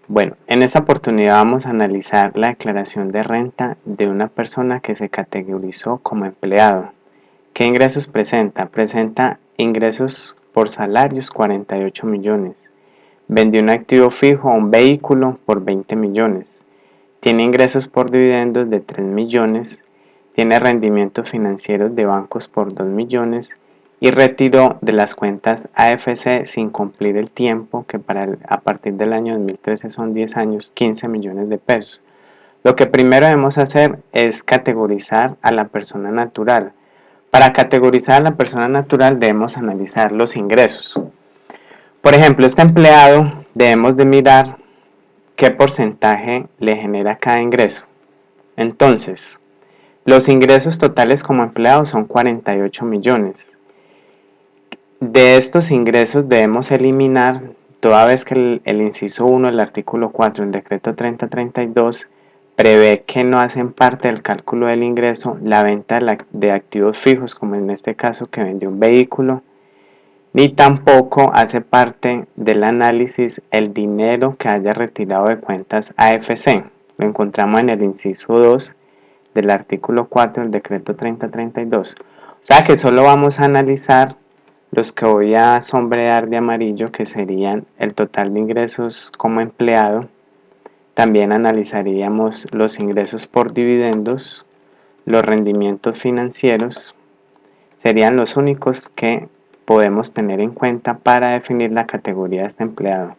Bueno, en esta oportunidad vamos a analizar la declaración de renta de una persona que se categorizó como empleado. ¿Qué ingresos presenta? Presenta ingresos por salarios 48 millones. Vendió un activo fijo, un vehículo, por 20 millones. Tiene ingresos por dividendos de 3 millones. Tiene rendimientos financieros de bancos por 2 millones y retiró de las cuentas AFC sin cumplir el tiempo, que a partir del año 2013 son 10 años, 15 millones de pesos. Lo que primero debemos hacer es categorizar a la persona natural. Para categorizar a la persona natural debemos analizar los ingresos. Por ejemplo, este empleado debemos de mirar qué porcentaje le genera cada ingreso. Entonces, los ingresos totales como empleado son 48 millones. De estos ingresos debemos eliminar, toda vez que el inciso 1 del artículo 4 del decreto 3032 prevé que no hacen parte del cálculo del ingreso la venta de activos fijos, como en este caso que vendió un vehículo, ni tampoco hace parte del análisis el dinero que haya retirado de cuentas AFC. Lo encontramos en el inciso 2 del artículo 4 del decreto 3032. O sea que solo vamos a analizar los que voy a sombrear de amarillo, que serían el total de ingresos como empleado. También analizaríamos los ingresos por dividendos, los rendimientos financieros. Serían los únicos que podemos tener en cuenta para definir la categoría de este empleado.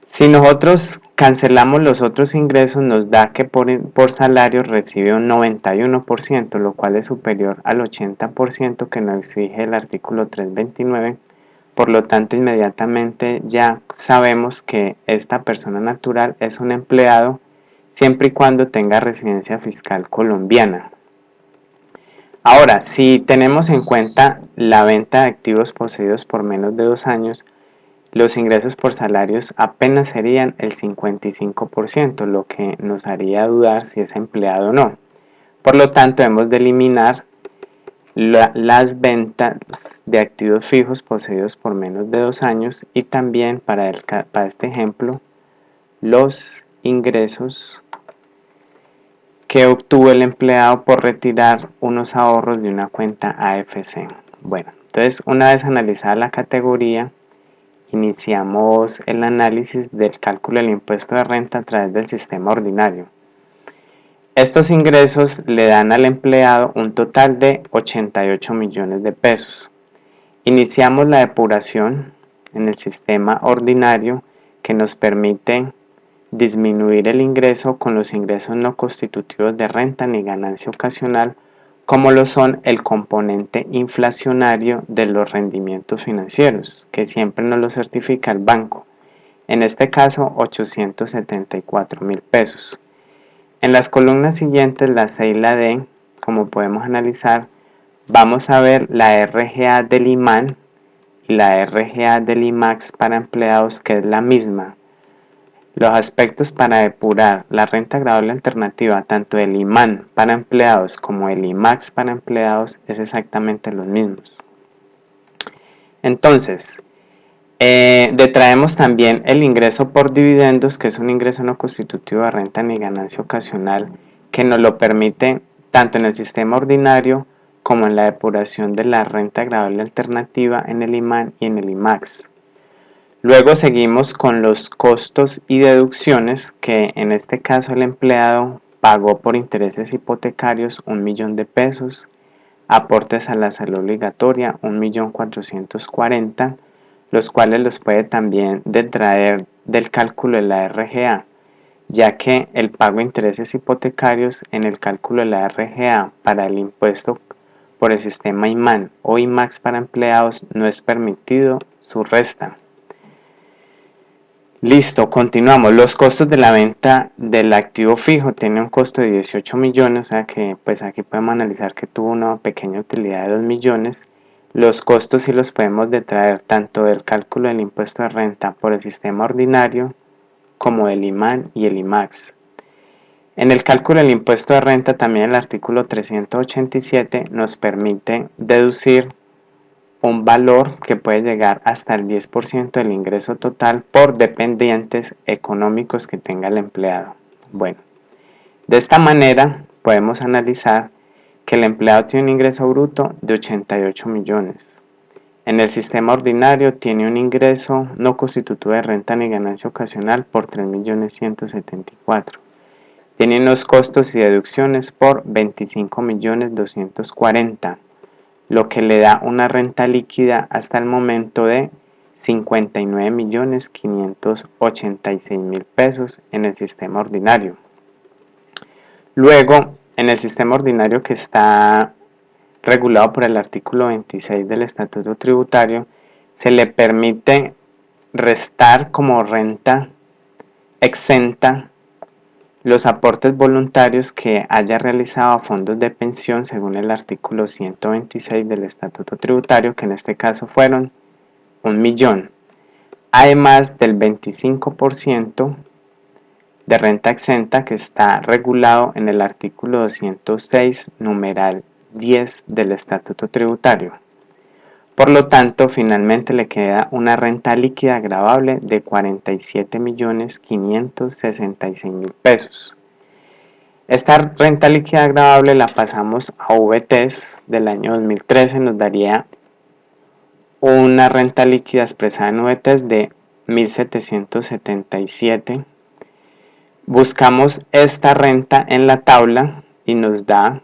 Si nosotros cancelamos los otros ingresos, nos da que por salario recibe un 91%, lo cual es superior al 80% que nos exige el artículo 329. Por lo tanto, inmediatamente ya sabemos que esta persona natural es un empleado siempre y cuando tenga residencia fiscal colombiana. Ahora, si tenemos en cuenta la venta de activos poseídos por menos de 2 años, los ingresos por salarios apenas serían el 55%, lo que nos haría dudar si es empleado o no. Por lo tanto, hemos de eliminar las ventas de activos fijos poseídos por menos de 2 años y también para este ejemplo los ingresos que obtuvo el empleado por retirar unos ahorros de una cuenta AFC. Bueno, entonces una vez analizada la categoría, iniciamos el análisis del cálculo del impuesto de renta a través del sistema ordinario. Estos ingresos le dan al empleado un total de 88 millones de pesos. Iniciamos la depuración en el sistema ordinario, que nos permite disminuir el ingreso con los ingresos no constitutivos de renta ni ganancia ocasional, como lo son el componente inflacionario de los rendimientos financieros, que siempre nos lo certifica el banco. En este caso, 874.000 pesos. En las columnas siguientes, la C y la D, como podemos analizar, vamos a ver la RGA del IMAN y la RGA del IMAX para empleados, que es la misma. Los aspectos para depurar la renta agradable alternativa, tanto el IMAN para empleados como el IMAX para empleados, es exactamente los mismos. Entonces, detraemos también el ingreso por dividendos, que es un ingreso no constitutivo de renta ni ganancia ocasional, que nos lo permite tanto en el sistema ordinario como en la depuración de la renta agradable alternativa en el IMAN y en el IMAX. Luego seguimos con los costos y deducciones, que en este caso el empleado pagó por intereses hipotecarios 1 millón de pesos, aportes a la salud obligatoria 1.440.000, los cuales los puede también detraer del cálculo de la RGA, ya que el pago de intereses hipotecarios en el cálculo de la RGA para el impuesto por el sistema IMAN o IMAX para empleados no es permitido, su resta. Listo, continuamos. Los costos de la venta del activo fijo tiene un costo de 18 millones, o sea que pues aquí podemos analizar que tuvo una pequeña utilidad de 2 millones. Los costos sí los podemos detraer tanto del cálculo del impuesto de renta por el sistema ordinario como del IMAN y el IMAX. En el cálculo del impuesto de renta también el artículo 387 nos permite deducir un valor que puede llegar hasta el 10% del ingreso total por dependientes económicos que tenga el empleado. Bueno, de esta manera podemos analizar que el empleado tiene un ingreso bruto de 88 millones. En el sistema ordinario tiene un ingreso no constitutivo de renta ni ganancia ocasional por 3.174.000. Tiene unos costos y deducciones por 25.240.000, lo que le da una renta líquida hasta el momento de 59.586.000 pesos en el sistema ordinario. Luego, en el sistema ordinario, que está regulado por el artículo 26 del Estatuto Tributario, se le permite restar como renta exenta los aportes voluntarios que haya realizado a fondos de pensión según el artículo 126 del Estatuto Tributario, que en este caso fueron 1.000.000, además del 25% de renta exenta que está regulado en el artículo 206, numeral 10 del Estatuto Tributario. Por lo tanto, finalmente le queda una renta líquida gravable de 47.566.000 pesos. Esta renta líquida gravable la pasamos a VTs del año 2013, nos daría una renta líquida expresada en VTs de 1.777. Buscamos esta renta en la tabla y nos da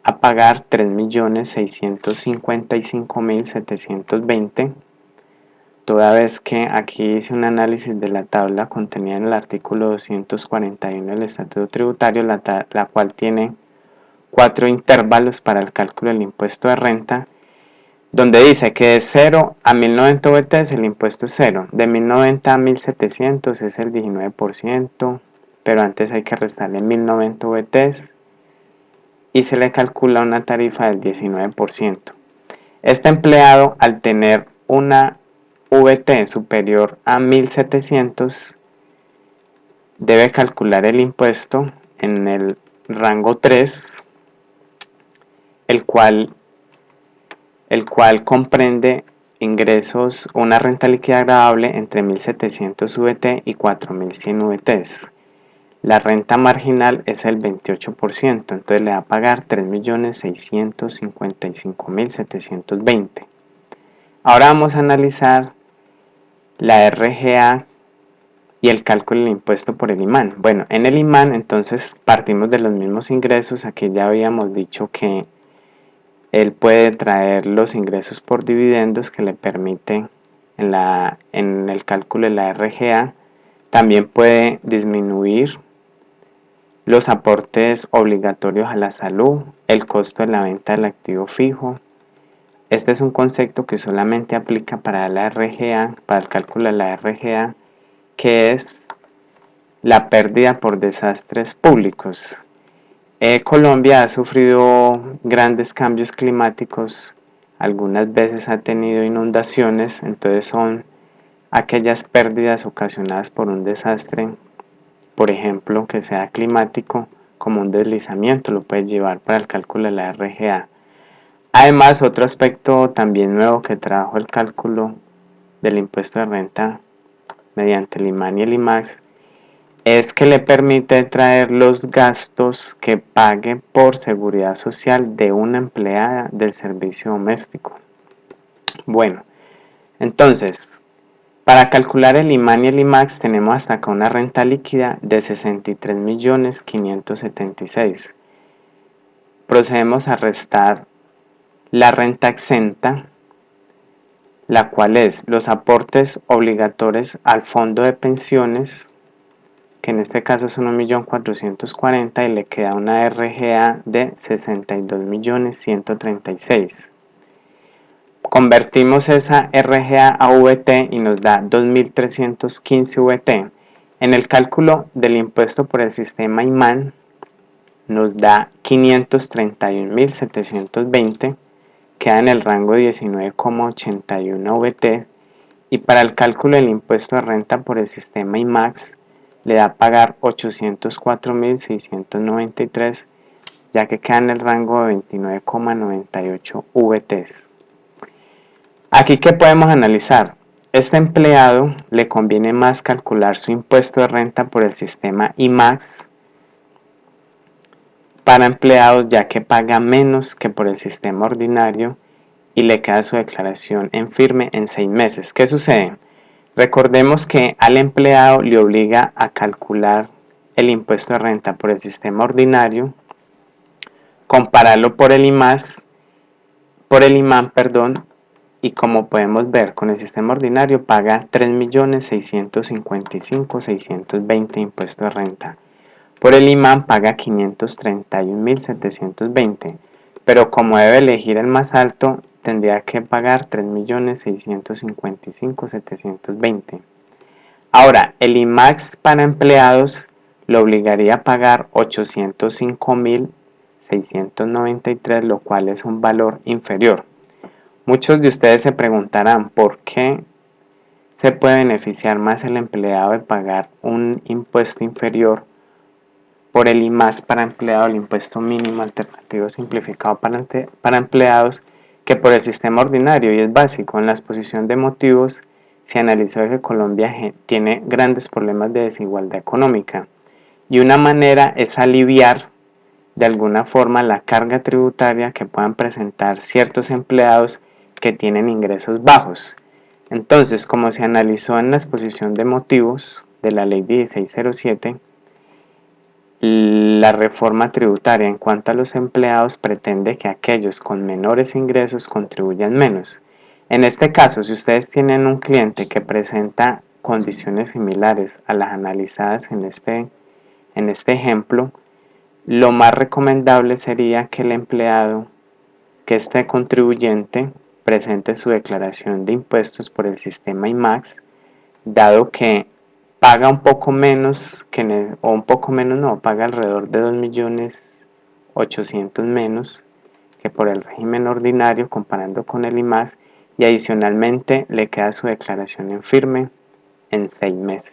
a pagar 3.655.720, toda vez que aquí hice un análisis de la tabla contenida en el artículo 241 del Estatuto Tributario, la cual tiene 4 intervalos para el cálculo del impuesto de renta, donde dice que de 0 a 1.090 VTs el impuesto es 0, de 1.090 a 1.700 es el 19%, pero antes hay que restarle 1.090 VTs y se le calcula una tarifa del 19%. Este empleado, al tener una VT superior a 1.700, debe calcular el impuesto en el rango 3, el cual comprende ingresos, una renta líquida gravable entre 1.700 VT y 4.100 VTs. La renta marginal es el 28%, entonces le va a pagar 3.655.720. Ahora vamos a analizar la RGA y el cálculo del impuesto por el IMAN. Bueno, en el IMAN entonces partimos de los mismos ingresos. Aquí ya habíamos dicho que él puede traer los ingresos por dividendos que le permite en el cálculo de la RGA. También puede disminuir los aportes obligatorios a la salud, el costo de la venta del activo fijo. Este es un concepto que solamente aplica para la RGA, para el cálculo de la RGA, que es la pérdida por desastres públicos. Colombia ha sufrido grandes cambios climáticos, algunas veces ha tenido inundaciones, entonces son aquellas pérdidas ocasionadas por un desastre, por ejemplo, que sea climático, como un deslizamiento, lo puede llevar para el cálculo de la RGA. Además, otro aspecto también nuevo que trajo el cálculo del impuesto de renta mediante el IMAN y el IMAX es que le permite traer los gastos que pague por seguridad social de una empleada del servicio doméstico. Bueno, entonces, para calcular el IMAN y el IMAX tenemos hasta acá una renta líquida de 63.576.000. Procedemos a restar la renta exenta, la cual es los aportes obligatorios al fondo de pensiones, que en este caso son 1.440.000, y le queda una RGA de 62.136.000. Convertimos esa RGA a VT y nos da 2.315 VT. En el cálculo del impuesto por el sistema IMAN nos da 531.720, queda en el rango de 19,81 VT, y para el cálculo del impuesto de renta por el sistema IMAX le da a pagar 804.693, ya que queda en el rango de 29,98 VTs. Aquí, ¿qué podemos analizar? Este empleado le conviene más calcular su impuesto de renta por el sistema IMAX para empleados, ya que paga menos que por el sistema ordinario y le queda su declaración en firme en 6 meses. ¿Qué sucede? Recordemos que al empleado le obliga a calcular el impuesto de renta por el sistema ordinario, compararlo por el IMAN, y como podemos ver, con el sistema ordinario paga 3.655.620 impuesto de renta. Por el IMAN paga 531.720, pero como debe elegir el más alto, tendría que pagar 3.655.720. Ahora, el IMAX para empleados lo obligaría a pagar 805.693, lo cual es un valor inferior. Muchos de ustedes se preguntarán por qué se puede beneficiar más el empleado de pagar un impuesto inferior por el IMAX para empleados, el impuesto mínimo alternativo simplificado para empleados, que por el sistema ordinario, y es básico. En la exposición de motivos se analizó que Colombia tiene grandes problemas de desigualdad económica y una manera es aliviar de alguna forma la carga tributaria que puedan presentar ciertos empleados que tienen ingresos bajos. Entonces, como se analizó en la exposición de motivos de la ley 1607, la reforma tributaria en cuanto a los empleados pretende que aquellos con menores ingresos contribuyan menos. En este caso, si ustedes tienen un cliente que presenta condiciones similares a las analizadas en este ejemplo, lo más recomendable sería que el empleado, que este contribuyente, presente su declaración de impuestos por el sistema IMAX, dado que paga un poco menos, o un poco menos no, paga alrededor de 2.800.000 menos que por el régimen ordinario comparando con el IMAX, y adicionalmente le queda su declaración en firme en 6 meses.